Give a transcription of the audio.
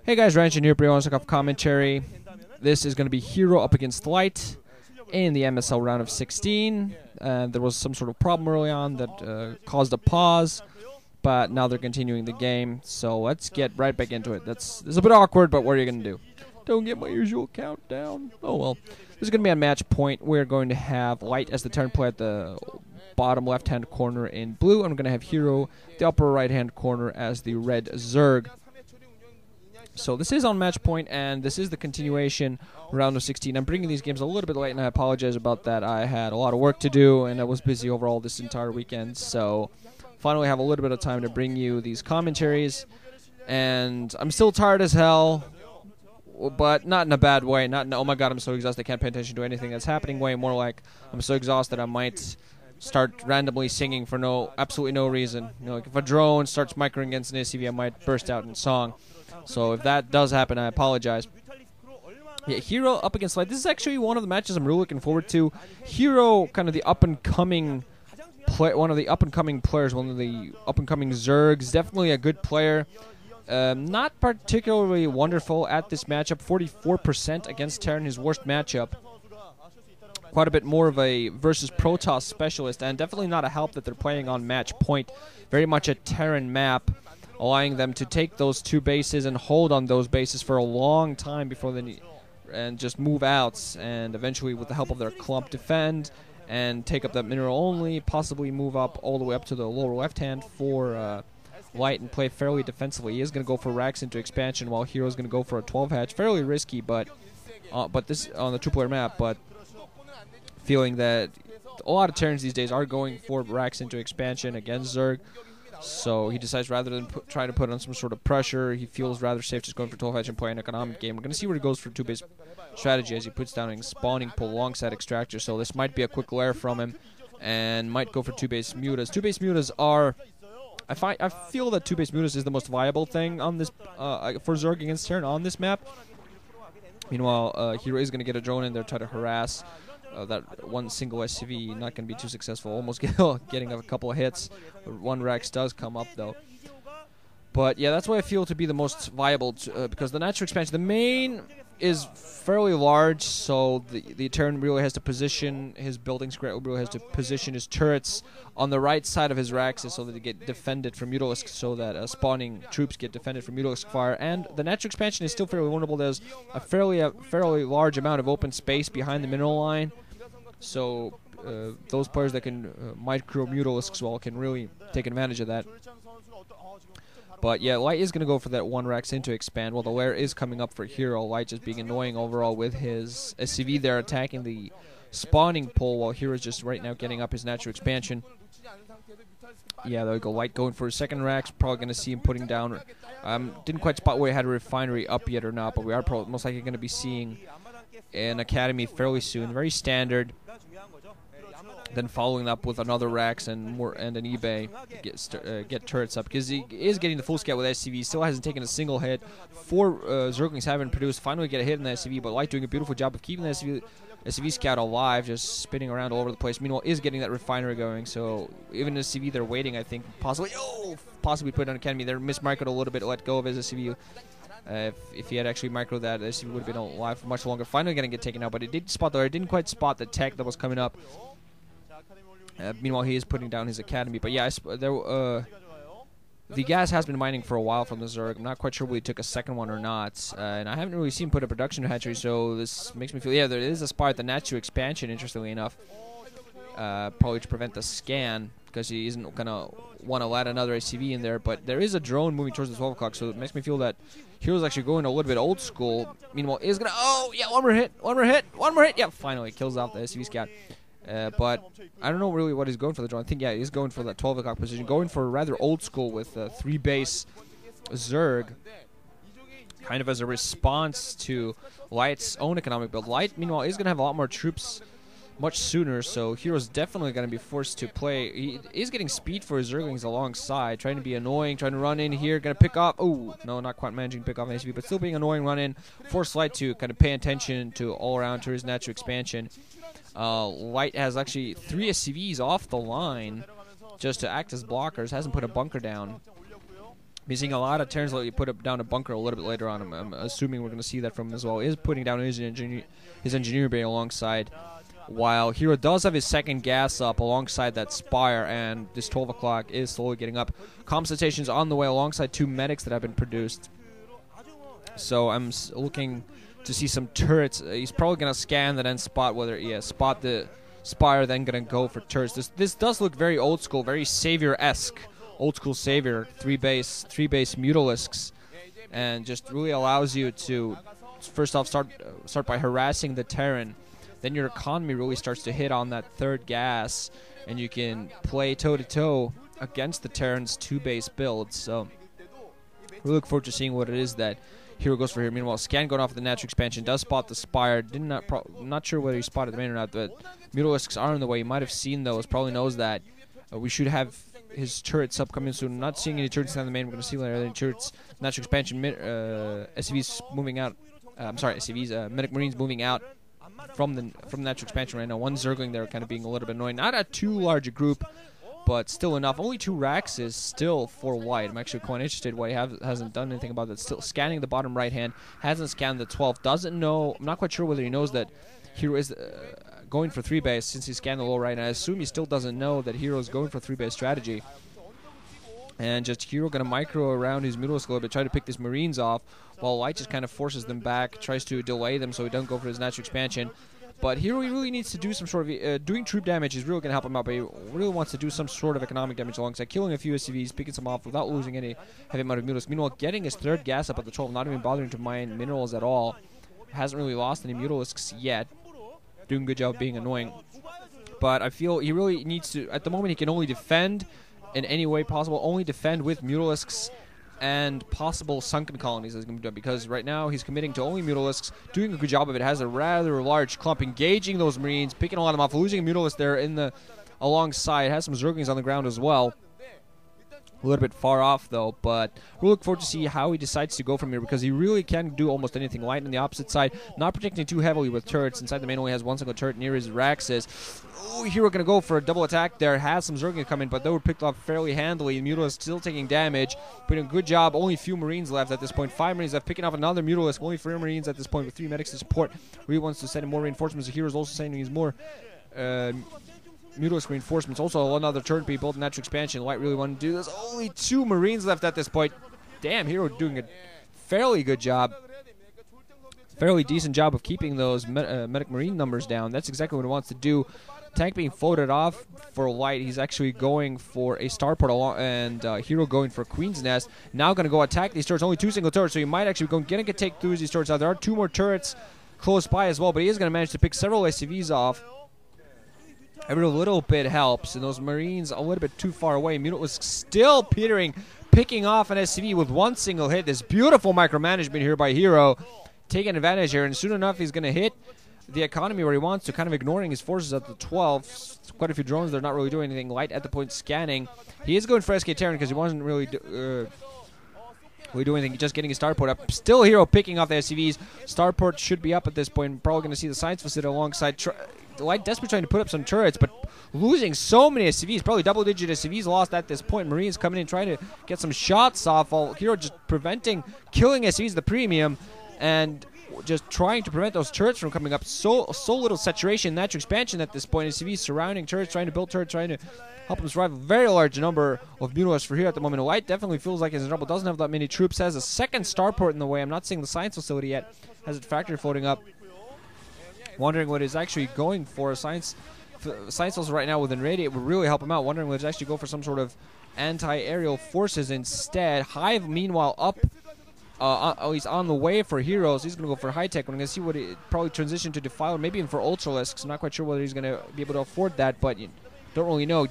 Hey guys, Ranch here, Brion commentary. This is going to be Hero up against Light in the MSL round of 16. There was some sort of problem early on that caused a pause, but now they're continuing the game. So let's get right back into it. This is a bit awkward, but what are you going to do? Don't get my usual countdown. Oh well. This is going to be on match point. We're going to have Light as the turn play at the bottom left-hand corner in blue. I'm going to have Hero the upper right-hand corner as the red zerg. So this is on match point, and this is the continuation round of 16. I'm bringing these games a little bit late, and I apologize about that. I had a lot of work to do, and I was busy overall this entire weekend. So finally have a little bit of time to bring you these commentaries. And I'm still tired as hell, but not in a bad way. Not in a, oh my god, I'm so exhausted, I can't pay attention to anything that's happening way. More like I'm so exhausted I might start randomly singing for absolutely no reason. You know, like if a drone starts microing against an ACV, I might burst out in song. So if that does happen, I apologize. Yeah, Hero up against Light. This is actually one of the matches I'm really looking forward to. Hero, kind of the up-and-coming one of the up-and-coming players, one of the up-and-coming zergs. Definitely a good player. Not particularly wonderful at this matchup. 44% against Terran, his worst matchup. Quite a bit more of a versus Protoss specialist, and definitely not a help that they're playing on match point. Very much a Terran map, allowing them to take those two bases and hold on those bases for a long time before they and just move out, and eventually with the help of their clump defend and take up that mineral only, possibly move up all the way up to the lower left hand for Light and play fairly defensively. He is going to go for racks into expansion, while Hero's going to go for a 12 hatch. Fairly risky, but this on the two-player map, but feeling that a lot of Terrans these days are going for racks into expansion against Zerg. So he decides rather than try to put on some sort of pressure, he feels rather safe just going for 12 hatch and playing an economic game. We're going to see where he goes for two-base strategy as he puts down a spawning pull alongside extractor. So this might be a quick lair from him, and might go for two-base mutas. Two-base mutas are, I feel that two-base mutas is the most viable thing on this for Zerg against Terran on this map. Meanwhile, Hero is going to get a drone in there, try to harass that one single SCV. Not going to be too successful. Almost getting a couple of hits. One Rex does come up though. But yeah, that's what I feel to be the most viable because the natural expansion, the main is fairly large, so the Terran really has to position his buildings, really has to position his turrets on the right side of his racks so that they get defended from Mutalisk, so that spawning troops get defended from Mutalisk fire. And the natural expansion is still fairly vulnerable. There's a fairly large amount of open space behind the mineral line, so those players that can micro Mutalisks well can really take advantage of that. But yeah, Light is going to go for that one Rex into expand, while the lair is coming up for Hero. Light just being annoying overall with his SCV there attacking the spawning pole, while Hero's just right now getting up his natural expansion. Yeah, there we go. Light going for his second Rex. Probably going to see him putting down. Didn't quite spot where he had a refinery up yet or not, but we are most likely going to be seeing an academy fairly soon. Very standard. Then following up with another Rax and an eBay get turrets up, because he is getting the full scout with SCV. Still hasn't taken a single hit. 4 Zerglings haven't produced. Finally get a hit in the SCV, but Light doing a beautiful job of keeping the SCV scout alive, just spinning around all over the place. Meanwhile, is getting that refinery going. So even the SCV, they're waiting. I think possibly put on academy. They're mismicroed a little bit, let go of his SCV. If he had actually microed that, the SCV would have been alive for much longer. Finally going to get taken out, but it did spot though. It didn't quite spot the tech that was coming up. Meanwhile, he is putting down his academy. But yeah, the gas has been mining for a while from the Zerg. I'm not quite sure whether he took a second one or not. And I haven't really seen him put a production hatchery, so this makes me feel, yeah, there is a spot at the natural expansion, interestingly enough. Probably to prevent the scan, because he isn't going to want to let another ACV in there. But there is a drone moving towards the 12 o'clock, so it makes me feel that Hero's actually going a little bit old school. Meanwhile, is going to, oh, yeah, one more hit. Yeah, finally kills out the SCV scout. But I don't know really what he's going for the drone. I think, yeah, he's going for that 12 o'clock position. Going for rather old school with 3-base Zerg. Kind of as a response to Light's own economic build. Light, meanwhile, is going to have a lot more troops much sooner, so Hero's definitely going to be forced to play. He is getting speed for his Zerglings alongside, trying to be annoying, trying to run in here, going to pick off. Oh, no, not quite managing to pick off an ACV, but still being annoying, run in. Force Light to kind of pay attention to all around to his natural expansion. Light has actually 3 SCVs off the line just to act as blockers. Hasn't put a bunker down. He's seeing a lot of Terrans lately put up down a bunker a little bit later on. I'm assuming we're going to see that from him as well. He is putting down his engineer bay alongside, while Hero does have his second gas up alongside that Spire, and this 12 o'clock is slowly getting up. Comm station's on the way alongside 2 medics that have been produced. So I'm looking to see some turrets. He's probably going to scan and then spot whether, spot the Spire, then going to go for turrets. This does look very old school, very Savior-esque. Old school Savior, 3 base Mutalisks, and just really allows you to first off start by harassing the Terran. Then your economy really starts to hit on that 3rd gas, and you can play toe-to-toe against the Terran's 2 base builds. So we look forward to seeing what it is that Hero goes for here. Meanwhile, Scan going off the natural expansion does spot the Spire. Not sure whether he spotted the main or not, but Mutalisks are in the way. He might have seen those, probably knows that. We should have his turrets up coming soon. Not seeing any turrets on the main. We're going to see later any turrets. Natural expansion, SCVs moving out. I'm sorry, SCVs, Medic Marines moving out from the natural expansion right now. 1 Zergling there kind of being a little bit annoying. Not a too large a group, but still enough. Only 2 racks is still for White. I'm actually quite interested why he hasn't done anything about that. Still scanning the bottom right hand. Hasn't scanned the 12. Doesn't know. I'm not quite sure whether he knows that Hero is going for 3 base since he scanned the low right. And I assume he still doesn't know that Hero is going for 3 base strategy. And just Hero going to micro around his Mutalisk a little bit, try to pick these Marines off, while Light just kind of forces them back, tries to delay them so he doesn't go for his natural expansion. But Hero, he really needs to do some sort of... doing troop damage is really going to help him out, but he really wants to do some sort of economic damage alongside killing a few SCVs, picking some off without losing any heavy amount of Mutalisk. Meanwhile, getting his 3rd gas up at the 12, not even bothering to mine minerals at all. Hasn't really lost any Mutalisks yet. Doing a good job being annoying. But I feel he really needs to... At the moment, he can only defend in any way possible. Only defend with Mutalisks and possible sunken colonies as going to be done, because right now he's committing to only Mutalisks, doing a good job of it. Has a rather large clump, engaging those Marines, picking a lot of them off, losing a Mutalist there in the alongside. Has some Zerglings on the ground as well. A little bit far off though, but we'll look forward to see how he decides to go from here, because he really can do almost anything. Light on the opposite side, not protecting too heavily with turrets. Inside the main only has 1 single turret near his Raxes. Oh, Hero going to go for a double attack there. Has some Zerglings coming, but they were picked off fairly handily. Mutalisk still taking damage, but a good job. Only a few Marines left at this point. 5 Marines left, picking off another Mutalisk. Only 4 Marines at this point with 3 medics to support. Really wants to send in more reinforcements. The Hero's also sending his more Mutalisk reinforcements. Also another turret being built in natural expansion. Light really wanted to do this. Only 2 Marines left at this point. Damn, Hero doing a fairly good job. Fairly decent job of keeping those medic Marine numbers down. That's exactly what he wants to do. Tank being floated off for Light. He's actually going for a starport, and Hero going for Queen's Nest. Now going to go attack these turrets. Only 2 single turrets, so he might actually get take through these turrets. Now there are 2 more turrets close by as well, but he is going to manage to pick several SCVs off. Every little bit helps, and those Marines a little bit too far away. Mutalisk still picking off an SCV with 1 single hit. This beautiful micromanagement here by Hero, taking advantage here, and soon enough he's going to hit the economy where he wants to, kind of ignoring his forces at the 12. Quite a few drones, they're not really doing anything. Light at the point scanning. He is going for SK Terran because he wasn't really doing anything, just getting his starport up. Still Hero picking off the SCVs. Starport should be up at this point. Probably going to see the science facility alongside. Light desperately trying to put up some turrets, but losing so many SCVs, probably double-digit SCVs lost at this point. Marines coming in trying to get some shots off, while Hero just killing SCVs the premium, and just trying to prevent those turrets from coming up. So little saturation, natural expansion at this point. SCVs surrounding turrets, trying to build turrets, trying to help him survive. A very large number of Mutalisks for Hero at the moment. Light definitely feels like he's in trouble. Doesn't have that many troops. Has a second starport in the way. I'm not seeing the science facility yet. Has a factory floating up. Wondering what he's actually going for. Science also right now with Irradiate would really help him out. Wondering what he's actually go for some sort of anti-aerial forces instead. Hive, meanwhile, up. He's on the way for Heroes. He's going to go for high tech. We're going to see what he probably transition to Defiler, maybe even for Ultralisks. I'm not quite sure whether he's going to be able to afford that, but you don't really know.